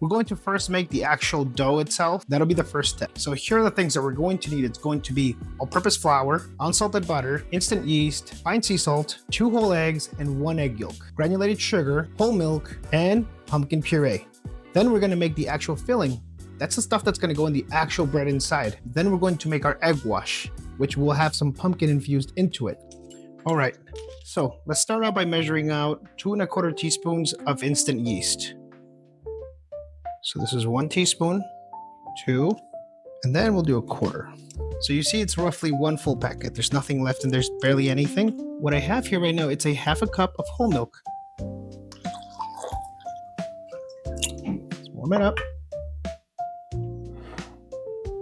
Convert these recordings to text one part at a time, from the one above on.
We're going to first make the actual dough itself. That'll be the first step. So here are the things that we're going to need. It's going to be all-purpose flour, unsalted butter, instant yeast, fine sea salt, 2 whole eggs, and 1 egg yolk, granulated sugar, whole milk, and pumpkin puree. Then we're going to make the actual filling. That's the stuff that's going to go in the actual bread inside. Then we're going to make our egg wash, which will have some pumpkin infused into it. All right, so let's start out by measuring out 2 1/4 teaspoons of instant yeast. So this is 1 teaspoon, 2, and then we'll do 1/4. So you see it's roughly 1 full packet. There's nothing left and there's barely anything. What I have here right now, it's a 1/2 cup of whole milk. Let's warm it up.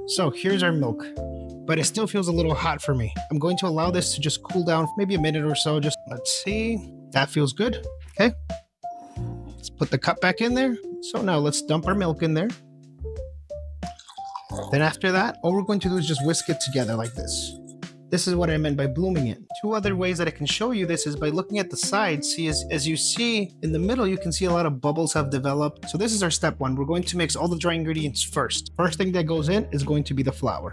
So here's our milk, but it still feels a little hot for me. I'm going to allow this to just cool down maybe a minute or so. Just let's see. That feels good. Okay. Let's put the cup back in there. So now let's dump our milk in there. Then after that, all we're going to do is just whisk it together like this. This is what I meant by blooming it. 2 other ways that I can show you this is by looking at the sides. See, as you see in the middle, you can see a lot of bubbles have developed. So this is our step 1. We're going to mix all the dry ingredients first. First thing that goes in is going to be the flour.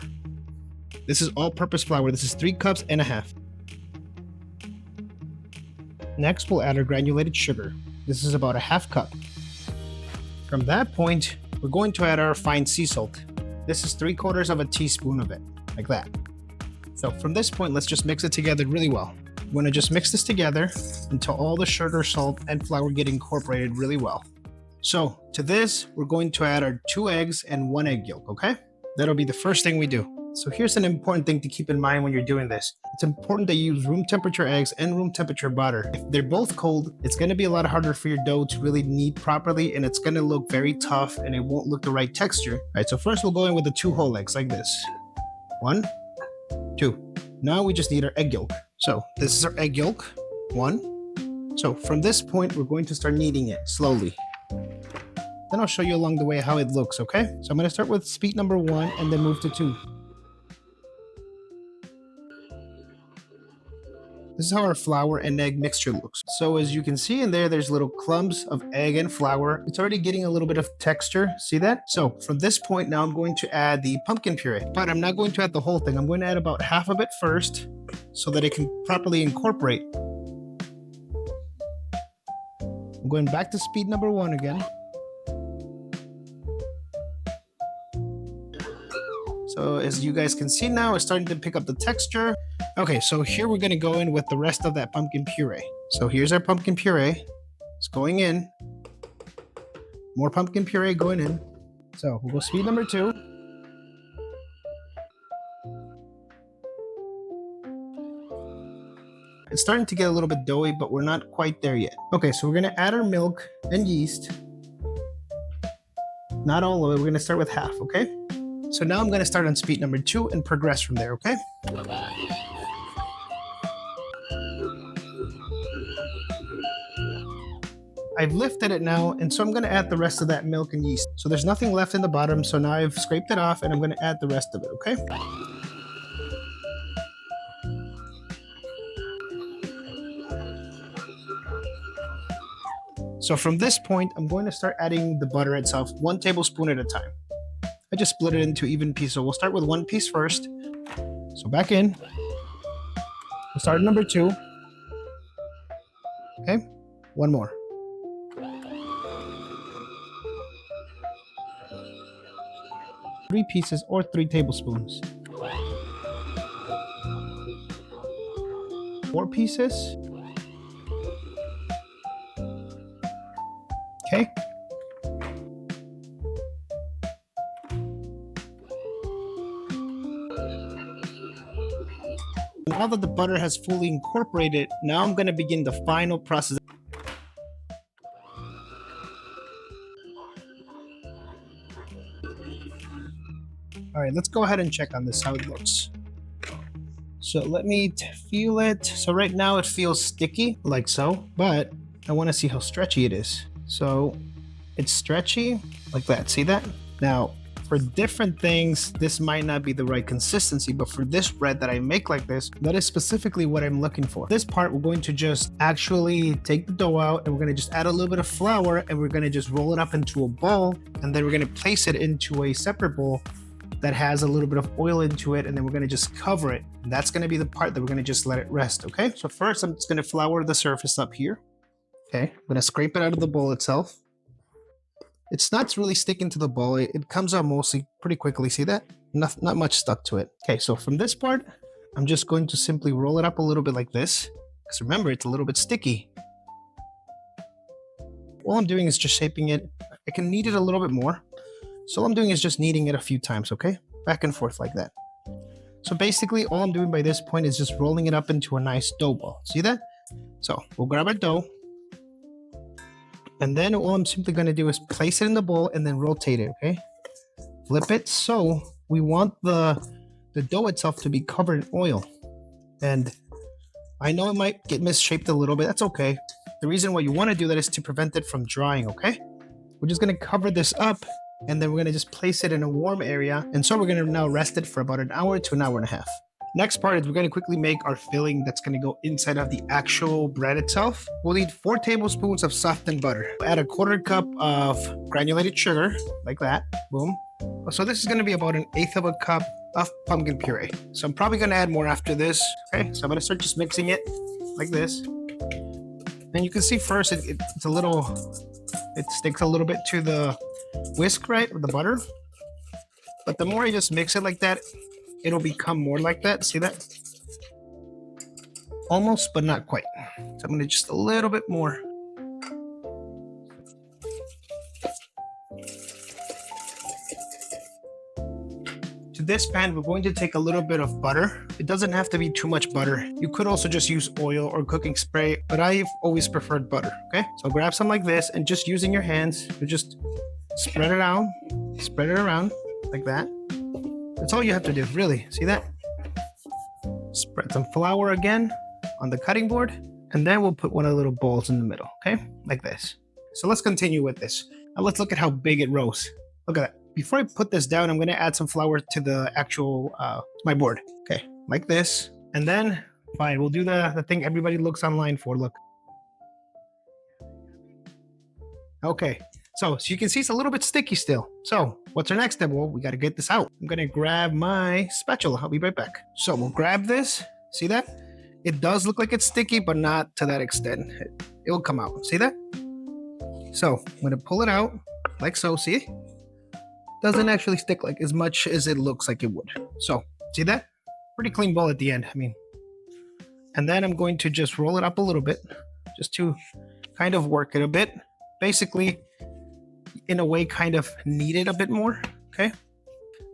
This is all-purpose flour. This is 3 cups and a half. Next, we'll add our granulated sugar. This is about a 1/2 cup. From that point, we're going to add our fine sea salt. This is 3/4 teaspoon of it, like that. So from this point, let's just mix it together really well. We're going to just mix this together until all the sugar, salt, and flour get incorporated really well. So to this, we're going to add our 2 eggs and 1 egg yolk, okay? That'll be the first thing we do. So here's an important thing to keep in mind when you're doing this. It's important that you use room temperature eggs and room temperature butter. If they're both cold, it's going to be a lot harder for your dough to really knead properly, and it's going to look very tough and it won't look the right texture. All right, so first we'll go in with the 2 whole eggs like this. 1, 2. Now we just need our egg yolk. So this is our egg yolk. 1. So from this point, we're going to start kneading it slowly. Then I'll show you along the way how it looks, okay? So I'm going to start with speed number 1 and then move to 2. This is how our flour and egg mixture looks. So as you can see in there, there's little clumps of egg and flour. It's already getting a little bit of texture. See that? So from this point, now I'm going to add the pumpkin puree, but I'm not going to add the whole thing. I'm going to add about half of it first so that it can properly incorporate. I'm going back to speed number 1 again. So as you guys can see now, it's starting to pick up the texture. Okay, so here we're going to go in with the rest of that pumpkin puree. So here's our pumpkin puree. It's going in. More pumpkin puree going in. So we'll go speed number 2. It's starting to get a little bit doughy, but we're not quite there yet. Okay, so we're going to add our milk and yeast. Not all of it. We're going to start with half, okay? So now I'm going to start on speed number 2 and progress from there, okay? I've lifted it now, and so I'm going to add the rest of that milk and yeast. So there's nothing left in the bottom, so now I've scraped it off, and I'm going to add the rest of it, okay? So from this point, I'm going to start adding the butter itself, 1 tablespoon at a time. I just split it into even pieces. So we'll start with 1 piece first. So back in. We'll start at number 2. Okay, 1 more. Three pieces or 3 tablespoons. 4 pieces. Okay. Now that the butter has fully incorporated, now I'm going to begin the final process. All right, let's go ahead and check on this, how it looks. So let me feel it. So right now it feels sticky, like so, but I want to see how stretchy it is. So it's stretchy, like that. See that? Now, For different things, this might not be the right consistency, but for this bread that I make like this, that is specifically what I'm looking for. This part, we're going to just actually take the dough out and we're going to just add a little bit of flour and we're going to just roll it up into a bowl, and then we're going to place it into a separate bowl that has a little bit of oil into it, and then we're going to just cover it. And that's going to be the part that we're going to just let it rest. Okay, so first I'm just going to flour the surface up here. Okay, I'm going to scrape it out of the bowl itself. It's not really sticking to the bowl. It comes out mostly pretty quickly. See that? Not much stuck to it. Okay, so from this part, I'm just going to simply roll it up a little bit like this. Because remember, it's a little bit sticky. All I'm doing is just shaping it. I can knead it a little bit more. So all I'm doing is just kneading it a few times, okay? Back and forth like that. So basically, all I'm doing by this point is just rolling it up into a nice dough ball. See that? So we'll grab our dough. And then all I'm simply going to do is place it in the bowl and then rotate it, okay? Flip it. So we want the dough itself to be covered in oil. And I know it might get misshaped a little bit. That's okay. The reason why you want to do that is to prevent it from drying, okay? We're just going to cover this up and then we're going to just place it in a warm area. And so we're going to now rest it for about an hour to an hour and a half. Next part is we're going to quickly make our filling that's going to go inside of the actual bread itself. We'll need 4 tablespoons of softened butter. Add a 1/4 cup of granulated sugar, like that. Boom. So this is going to be about 1/8 of a cup of pumpkin puree. So I'm probably going to add more after this. Okay, so I'm going to start just mixing it like this. And you can see first it's a little, it sticks a little bit to the whisk, right, with the butter. But the more I just mix it like that, it'll become more like that. See that? Almost, but not quite. So I'm going to just a little bit more. To this pan, we're going to take a little bit of butter. It doesn't have to be too much butter. You could also just use oil or cooking spray, but I've always preferred butter. Okay, so grab some like this and just using your hands, you just spread it out, spread it around like that. That's all you have to do, really. See that? Spread some flour again on the cutting board, and then we'll put one of the little balls in the middle, okay? Like this. So let's continue with this. Now let's look at how big it rose. Look at that. Before I put this down, I'm going to add some flour to the actual, my board. Okay, like this. And then, fine, we'll do the thing everybody looks online for. Look. Okay. So you can see it's a little bit sticky still. So what's our next step? Well, we got to get this out. I'm going to grab my spatula. I'll be right back. So we'll grab this. See that? It does look like it's sticky, but not to that extent. It'll come out. See that? So I'm going to pull it out like so. See? Doesn't actually stick like as much as it looks like it would. So see that? Pretty clean ball at the end. I mean, and then I'm going to just roll it up a little bit just to kind of work it a bit. Basically, in a way, kind of knead it a bit more. Okay.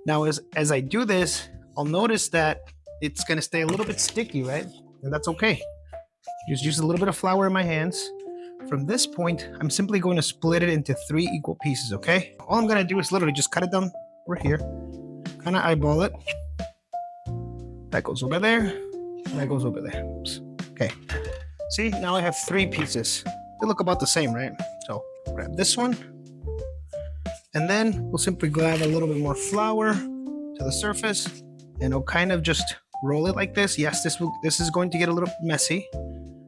Now, as I do this, I'll notice that it's going to stay a little bit sticky, right? And that's okay. Just use a little bit of flour in my hands. From this point, I'm simply going to split it into 3 equal pieces, okay? All I'm going to do is literally just cut it down over here. Kind of eyeball it. That goes over there. And that goes over there. Oops. Okay. See, now I have 3 pieces. They look about the same, right? So grab this one. And then we'll simply grab a little bit more flour to the surface. And I'll kind of just roll it like this. Yes, this is going to get a little messy.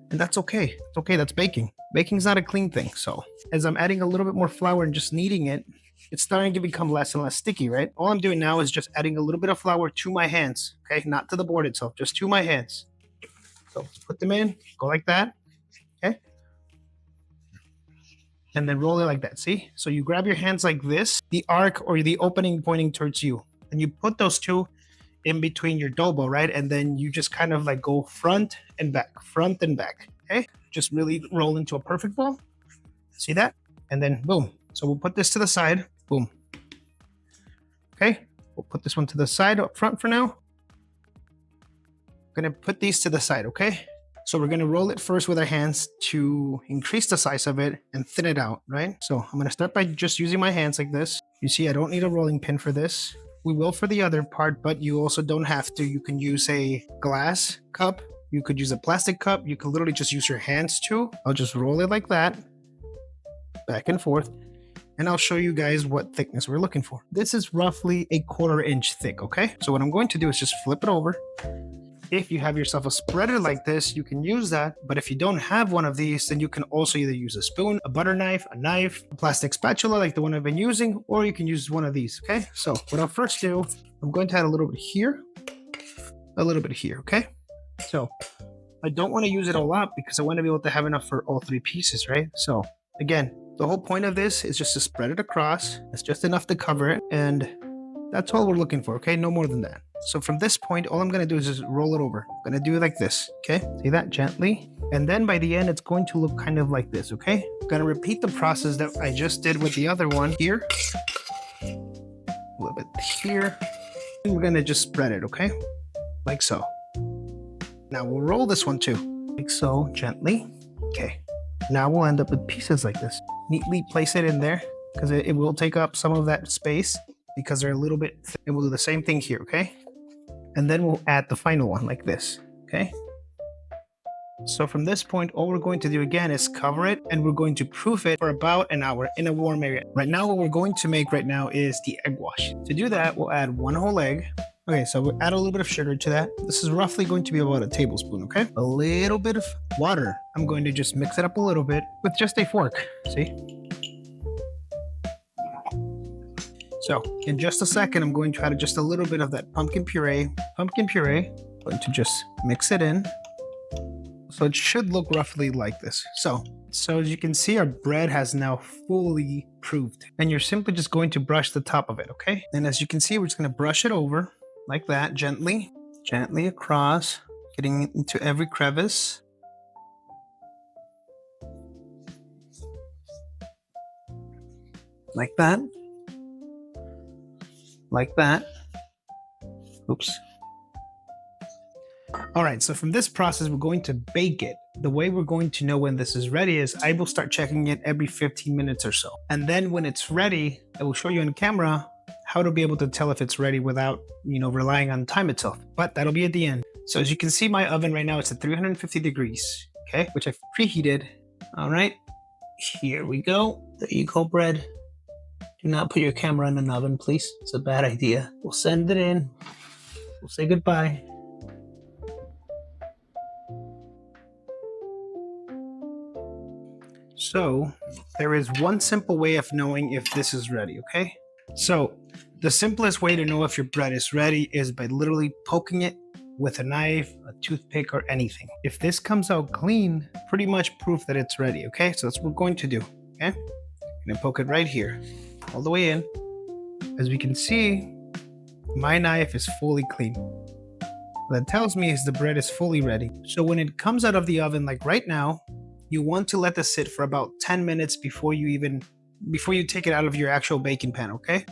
And that's okay. It's okay. That's baking. Baking's not a clean thing. So as I'm adding a little bit more flour and just kneading it, it's starting to become less and less sticky, right? All I'm doing now is just adding a little bit of flour to my hands, okay? Not to the board itself, just to my hands. So put them in, go like that, okay? And then roll it like that, see? So you grab your hands like this, the arc or the opening pointing towards you, and you put those two in between your dough ball, right? And then you just kind of like go front and back, okay? Just really roll into a perfect ball. See that? And then boom. So we'll put this to the side, boom. Okay, we'll put this one to the side up front for now. I'm gonna put these to the side, okay? So we're gonna roll it first with our hands to increase the size of it and thin it out, right? So I'm gonna start by just using my hands like this. You see, I don't need a rolling pin for this. We will for the other part, but you also don't have to. You can use a glass cup. You could use a plastic cup. You could literally just use your hands too. I'll just roll it like that, back and forth. and I'll show you guys what thickness we're looking for. This is roughly a 1/4 inch thick, okay? So what I'm going to do is just flip it over. If you have yourself a spreader like this, you can use that. But if you don't have one of these, then you can also either use a spoon, a butter knife, a knife, a plastic spatula like the one I've been using, or you can use one of these, okay? So what I'll first do, I'm going to add a little bit here, a little bit here, okay? So I don't want to use it a lot because I want to be able to have enough for all 3 pieces, right? So again, the whole point of this is just to spread it across. It's just enough to cover it, and that's all we're looking for, okay? No more than that. So from this point, all I'm going to do is just roll it over. I'm going to do it like this, okay? See that? Gently. And then by the end, it's going to look kind of like this, okay? I'm going to repeat the process that I just did with the other one here. A little bit here. And we're going to just spread it, okay? Like so. Now we'll roll this one too. Like so, gently. Okay. Now we'll end up with pieces like this. Neatly place it in there because it will take up some of that space because they're a little bit thick. And we'll do the same thing here, okay? And then we'll add the final one like this, okay? So from this point, all we're going to do again is cover it, and we're going to proof it for about an hour in a warm area. Right now, what we're going to make right now is the egg wash. To do that, we'll add 1 whole egg. Okay, so we'll add a little bit of sugar to that. This is roughly going to be about a tablespoon, okay? A little bit of water. I'm going to just mix it up a little bit with just a fork, see? So in just a second, I'm going to add just a little bit of that pumpkin puree. I'm going to just mix it in. So it should look roughly like this. So as you can see, our bread has now fully proofed, and you're simply just going to brush the top of it, okay? And as you can see, we're just going to brush it over like that, gently across, getting into every crevice. Like that. Like that. Oops. All right, so from this process, we're going to bake it. The way we're going to know when this is ready is I will start checking it every 15 minutes or so. And then when it's ready, I will show you on camera how to be able to tell if it's ready without, relying on time itself. But that'll be at the end. So as you can see, my oven right now, it's at 350 degrees, okay? Which I've preheated. All right, here we go. There you go, bread. Do not put your camera in an oven, please. It's a bad idea. We'll send it in. We'll say goodbye. So there is one simple way of knowing if this is ready, okay? So the simplest way to know if your bread is ready is by literally poking it with a knife, a toothpick, or anything. If this comes out clean, pretty much proof that it's ready, okay? So that's what we're going to do, okay? I'm gonna poke it right here, all the way in. As we can see, my knife is fully clean. What that tells me is the bread is fully ready. So when it comes out of the oven, like right now, you want to let this sit for about 10 minutes before you take it out of your actual baking pan, okay?